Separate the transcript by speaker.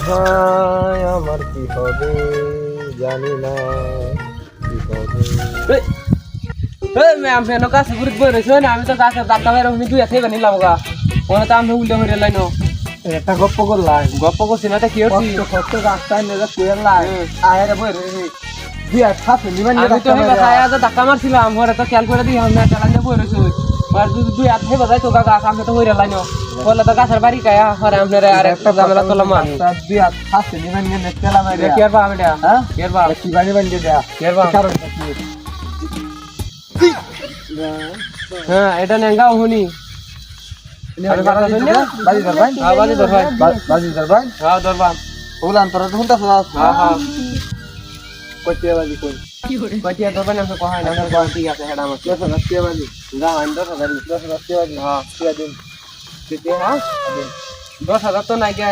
Speaker 1: হায় আমার কি হবে জানি না কি হবে।
Speaker 2: ম্যাম ফেনো কাছে ঘুরে বই রয়েছে না আমি তো গাছের দাঁতটা বাইরে আমি দুই হাতে বানিলাম গা ওরা তো আমি উল্টে হয়ে লাইনো
Speaker 1: একটা গপ্প করলাম
Speaker 2: গপ্প করছি না কি হচ্ছি
Speaker 1: কষ্ট রাস্তায় নেজা কুয়াল্লাই আয়ের বই রয়েছে দুই হাত খাচ্ছে নিবেন
Speaker 2: আমি তো এই কথা আজ ধাক্কা মারছিলাম ওরা তো খেয়াল করে দিই আমরা চালাইতে বই রয়েছে আর যদি দুই হাত হেবা যায় তো গাছ আমি তো হইরে লাইনো বললে তো গাছের বাড়ি কায়া আর আপনার আর একটা ঝামেলা তোলাম আমি
Speaker 1: দুই হাত খাচ্ছে নিবেন গেলে তেলা মারি
Speaker 2: কি আর পাবে এটা
Speaker 1: হ্যাঁ
Speaker 2: কি আর পাবে
Speaker 1: কি বানি বানি দেয়া
Speaker 2: কি আর পাবে
Speaker 1: কারণ কি
Speaker 2: হ্যাঁ এটা নেঙ্গা হুনি
Speaker 1: আরে বাজি ধর ভাই
Speaker 2: হ্যাঁ বাজি ধর ভাই
Speaker 1: বাজি ধর ভাই
Speaker 2: হ্যাঁ ধরবাম
Speaker 1: ওগুলা তোরা তো হুনতা খাস
Speaker 2: হ্যাঁ হ্যাঁ
Speaker 1: কটিয়া বাজি কই
Speaker 2: কটিয়া ধরবেন না কহাই না ঠিক আছে হেডা আমার
Speaker 1: 10,000 টিয়া বাজি
Speaker 2: যা আইন 10,000
Speaker 1: 10,000 টিয়া বাজি
Speaker 2: হ্যাঁ
Speaker 1: টিয়া দিন
Speaker 2: হ্যাঁ 10,000 তো নাই কে